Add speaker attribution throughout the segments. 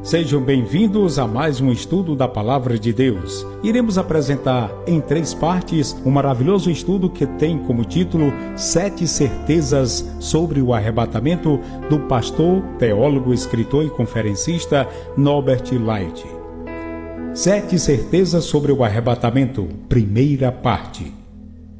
Speaker 1: Sejam bem-vindos a mais um estudo da Palavra de Deus. Iremos apresentar em 3 partes um maravilhoso estudo que tem como título 7 certezas sobre o arrebatamento do pastor, teólogo, escritor e conferencista Norbert Light. 7 certezas sobre o arrebatamento, primeira parte.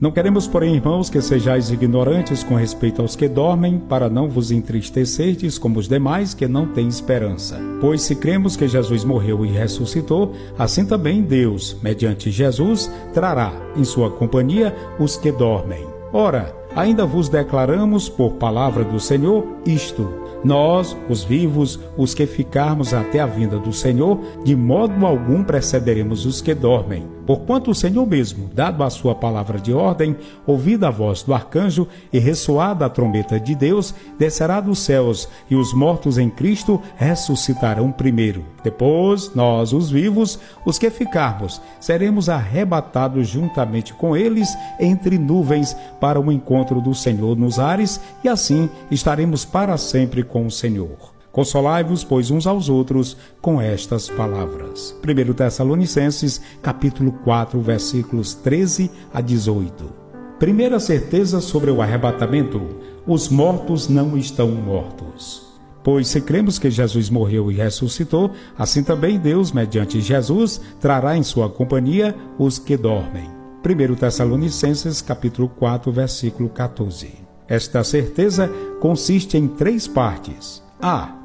Speaker 1: Não queremos, porém, irmãos, que sejais ignorantes com respeito aos que dormem, para não vos entristecerdes como os demais que não têm esperança. Pois se cremos que Jesus morreu e ressuscitou, assim também Deus, mediante Jesus, trará em sua companhia os que dormem. Ora, ainda vos declaramos por palavra do Senhor isto: nós, os vivos, os que ficarmos até a vinda do Senhor, de modo algum precederemos os que dormem. Porquanto o Senhor mesmo, dado a sua palavra de ordem, ouvida a voz do arcanjo e ressoada a trombeta de Deus, descerá dos céus, e os mortos em Cristo ressuscitarão primeiro. Depois, nós, os vivos, os que ficarmos, seremos arrebatados juntamente com eles entre nuvens para o encontro do Senhor nos ares, e assim estaremos para sempre com o Senhor. Consolai-vos, pois, uns aos outros com estas palavras. 1 Tessalonicenses, capítulo 4, versículos 13 a 18. Primeira certeza sobre o arrebatamento: os mortos não estão mortos. Pois se cremos que Jesus morreu e ressuscitou, assim também Deus, mediante Jesus, trará em sua companhia os que dormem. 1 Tessalonicenses, capítulo 4, versículo 14. Esta certeza consiste em 3 partes.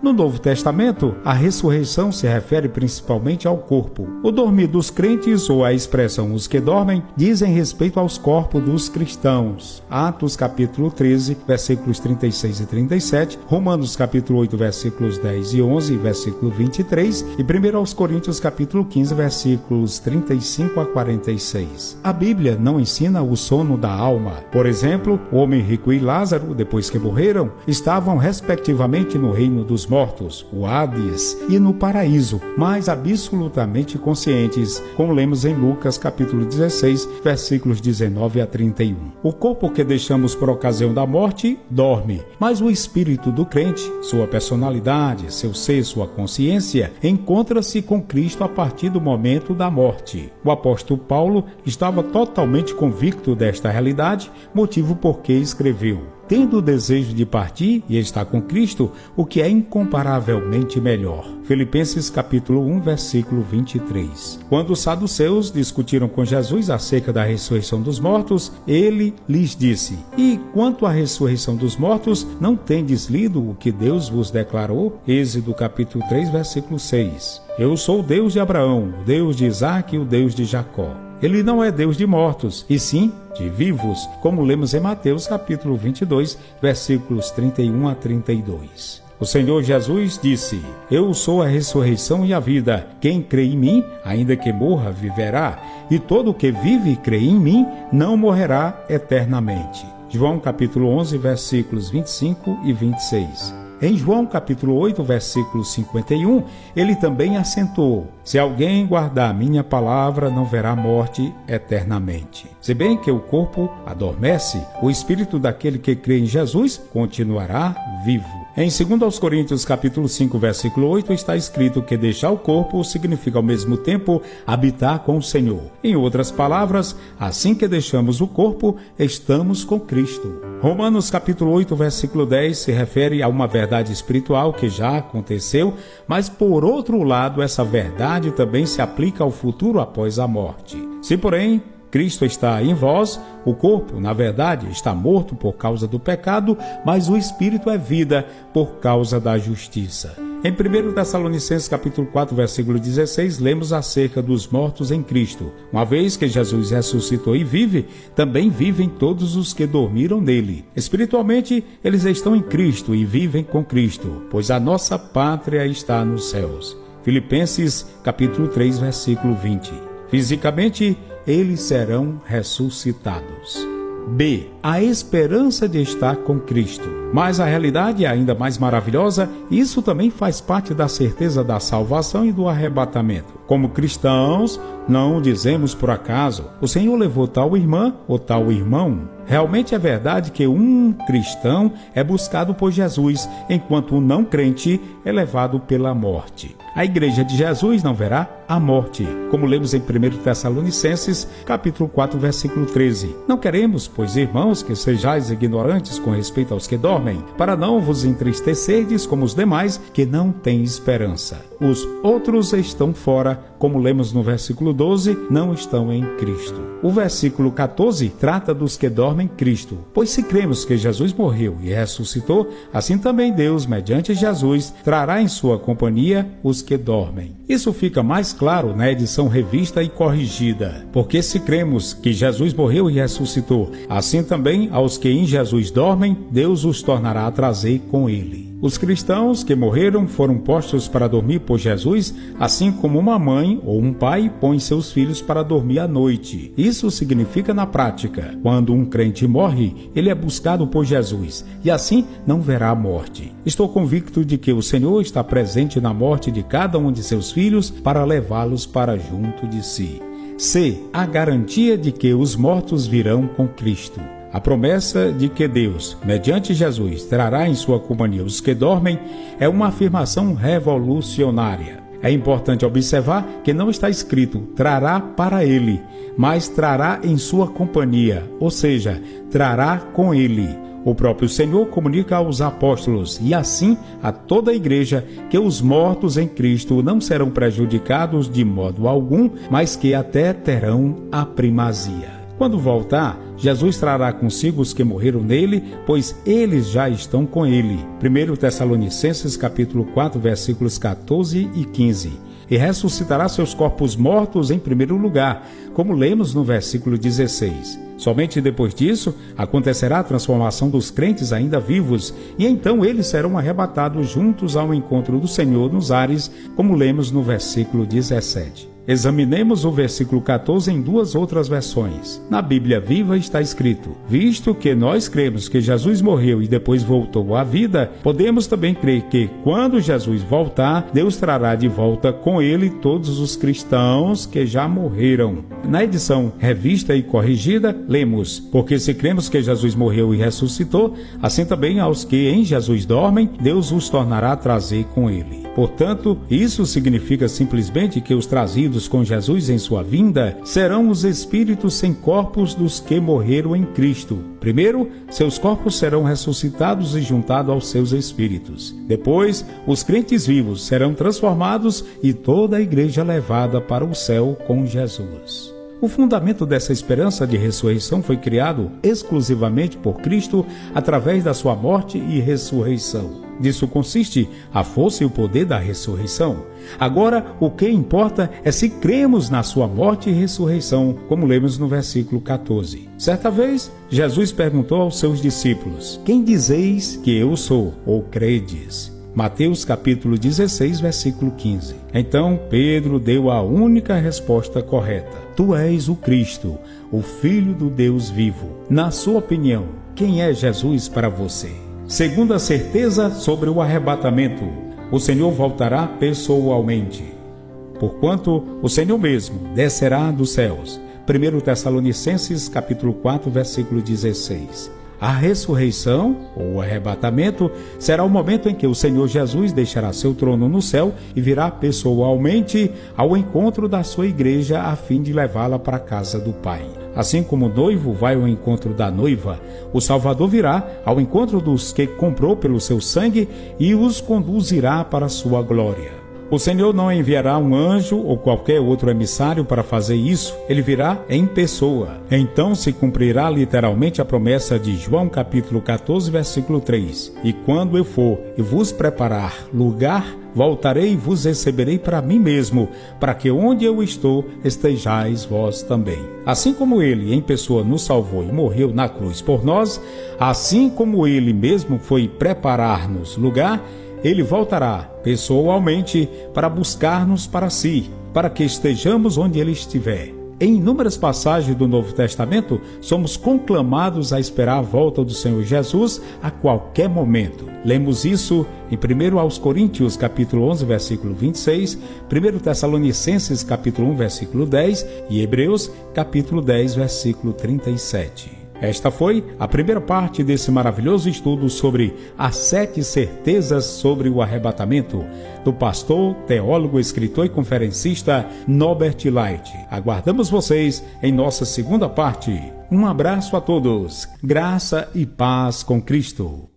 Speaker 1: No Novo Testamento, a ressurreição se refere principalmente ao corpo. O dormir dos crentes, ou a expressão os que dormem, dizem respeito aos corpos dos cristãos. Atos capítulo 13, versículos 36 e 37, Romanos capítulo 8, versículos 10 e 11, versículo 23, e 1 Coríntios capítulo 15, versículos 35 a 46. A Bíblia não ensina o sono da alma. Por exemplo, o homem rico e Lázaro, depois que morreram, estavam respectivamente no reino dos mortos, o Hades, e no paraíso, mas absolutamente conscientes, como lemos em Lucas capítulo 16, versículos 19 a 31. O corpo que deixamos por ocasião da morte dorme, mas o espírito do crente, sua personalidade, seu ser, sua consciência, encontra-se com Cristo a partir do momento da morte. O apóstolo Paulo estava totalmente convicto desta realidade, motivo por que escreveu: tendo o desejo de partir e estar com Cristo, o que é incomparavelmente melhor. Filipenses capítulo 1, versículo 23. Quando os saduceus discutiram com Jesus acerca da ressurreição dos mortos, ele lhes disse: e quanto à ressurreição dos mortos, não tendes lido o que Deus vos declarou? Êxodo capítulo 3, versículo 6. Eu sou o Deus de Abraão, o Deus de Isaque e o Deus de Jacó. Ele não é Deus de mortos, e sim de vivos, como lemos em Mateus capítulo 22, versículos 31 a 32. O Senhor Jesus disse: eu sou a ressurreição e a vida. Quem crê em mim, ainda que morra, viverá. E todo o que vive e crê em mim, não morrerá eternamente. João capítulo 11, versículos 25 e 26. Em João capítulo 8, versículo 51, ele também acentuou: se alguém guardar a minha palavra, não verá morte eternamente. Se bem que o corpo adormece, o espírito daquele que crê em Jesus continuará vivo. Em 2 Coríntios capítulo 5, versículo 8, está escrito que deixar o corpo significa ao mesmo tempo habitar com o Senhor. Em outras palavras, assim que deixamos o corpo, estamos com Cristo. Romanos capítulo 8, versículo 10 se refere a uma verdade espiritual que já aconteceu, mas por outro lado, essa verdade também se aplica ao futuro após a morte. Se, porém, Cristo está em vós, o corpo, na verdade, está morto por causa do pecado, mas o espírito é vida por causa da justiça. Em 1 Tessalonicenses capítulo 4, versículo 16, lemos acerca dos mortos em Cristo. Uma vez que Jesus ressuscitou e vive, também vivem todos os que dormiram nele. Espiritualmente, eles estão em Cristo e vivem com Cristo, pois a nossa pátria está nos céus. Filipenses capítulo 3, versículo 20. Fisicamente, eles serão ressuscitados. B. A esperança de estar com Cristo. Mas a realidade é ainda mais maravilhosa, e isso também faz parte da certeza da salvação e do arrebatamento. Como cristãos, não dizemos por acaso: o Senhor levou tal irmã ou tal irmão. Realmente é verdade que um cristão é buscado por Jesus, enquanto o não crente é levado pela morte. A igreja de Jesus não verá a morte, como lemos em 1 Tessalonicenses, capítulo 4, versículo 13. Não queremos, pois, irmãos, que sejais ignorantes com respeito aos que dormem, para não vos entristecerdes como os demais que não têm esperança. Os outros estão fora, como lemos no versículo 12, não estão em Cristo. O versículo 14 trata dos que dormem em Cristo, pois se cremos que Jesus morreu e ressuscitou, assim também Deus, mediante Jesus, trará em sua companhia os que dormem. Isso fica mais claro na edição revista e corrigida, porque se cremos que Jesus morreu e ressuscitou, assim também aos que em Jesus dormem, Deus os tornará a trazer com ele. Os cristãos que morreram foram postos para dormir por Jesus, assim como uma mãe ou um pai põe seus filhos para dormir à noite. Isso significa na prática, quando um crente morre, ele é buscado por Jesus, e assim não verá a morte. Estou convicto de que o Senhor está presente na morte de cada um de seus filhos para levá-los para junto de si. C. A garantia de que os mortos virão com Cristo. A promessa de que Deus, mediante Jesus, trará em sua companhia os que dormem é uma afirmação revolucionária. É importante observar que não está escrito trará para ele, mas trará em sua companhia, ou seja, trará com ele. O próprio Senhor comunica aos apóstolos e assim a toda a igreja que os mortos em Cristo não serão prejudicados de modo algum, mas que até terão a primazia. Quando voltar, Jesus trará consigo os que morreram nele, pois eles já estão com ele. 1 Tessalonicenses capítulo 4, versículos 14 e 15. E ressuscitará seus corpos mortos em primeiro lugar, como lemos no versículo 16. Somente depois disso acontecerá a transformação dos crentes ainda vivos, e então eles serão arrebatados juntos ao encontro do Senhor nos ares, como lemos no versículo 17. Examinemos o versículo 14 em duas outras versões. Na Bíblia Viva está escrito: visto que nós cremos que Jesus morreu e depois voltou à vida, podemos também crer que, quando Jesus voltar, Deus trará de volta com ele todos os cristãos que já morreram. Na edição revista e corrigida, lemos: porque se cremos que Jesus morreu e ressuscitou, assim também aos que em Jesus dormem, Deus os tornará a trazer com ele. Portanto, isso significa simplesmente que os trazidos com Jesus em sua vinda serão os espíritos sem corpos dos que morreram em Cristo. Primeiro, seus corpos serão ressuscitados e juntados aos seus espíritos. Depois, os crentes vivos serão transformados e toda a igreja levada para o céu com Jesus. O fundamento dessa esperança de ressurreição foi criado exclusivamente por Cristo através da sua morte e ressurreição. Disso consiste a força e o poder da ressurreição. Agora, o que importa é se cremos na sua morte e ressurreição, como lemos no versículo 14. Certa vez, Jesus perguntou aos seus discípulos: quem dizeis que eu sou, ou credes? Mateus capítulo 16, versículo 15. Então Pedro deu a única resposta correta: tu és o Cristo, o Filho do Deus vivo. Na sua opinião, quem é Jesus para você? Segunda certeza sobre o arrebatamento: o Senhor voltará pessoalmente, porquanto o Senhor mesmo descerá dos céus. 1 Tessalonicenses capítulo 4, versículo 16. A ressurreição, ou o arrebatamento, será o momento em que o Senhor Jesus deixará seu trono no céu e virá pessoalmente ao encontro da sua igreja a fim de levá-la para a casa do Pai. Assim como o noivo vai ao encontro da noiva, o Salvador virá ao encontro dos que comprou pelo seu sangue e os conduzirá para a sua glória. O Senhor não enviará um anjo ou qualquer outro emissário para fazer isso, ele virá em pessoa. Então se cumprirá literalmente a promessa de João capítulo 14, versículo 3. E quando eu for e vos preparar lugar, voltarei e vos receberei para mim mesmo, para que onde eu estou estejais vós também. Assim como ele em pessoa nos salvou e morreu na cruz por nós, assim como ele mesmo foi preparar-nos lugar, ele voltará pessoalmente para buscar-nos para si, para que estejamos onde ele estiver. Em inúmeras passagens do Novo Testamento, somos conclamados a esperar a volta do Senhor Jesus a qualquer momento. Lemos isso em 1 aos Coríntios, capítulo 11, versículo 26, 1 Tessalonicenses, capítulo 1, versículo 10 e Hebreus, capítulo 10, versículo 37. Esta foi a primeira parte desse maravilhoso estudo sobre as 7 certezas sobre o arrebatamento, do pastor, teólogo, escritor e conferencista Norbert Light. Aguardamos vocês em nossa segunda parte. Um abraço a todos, graça e paz com Cristo.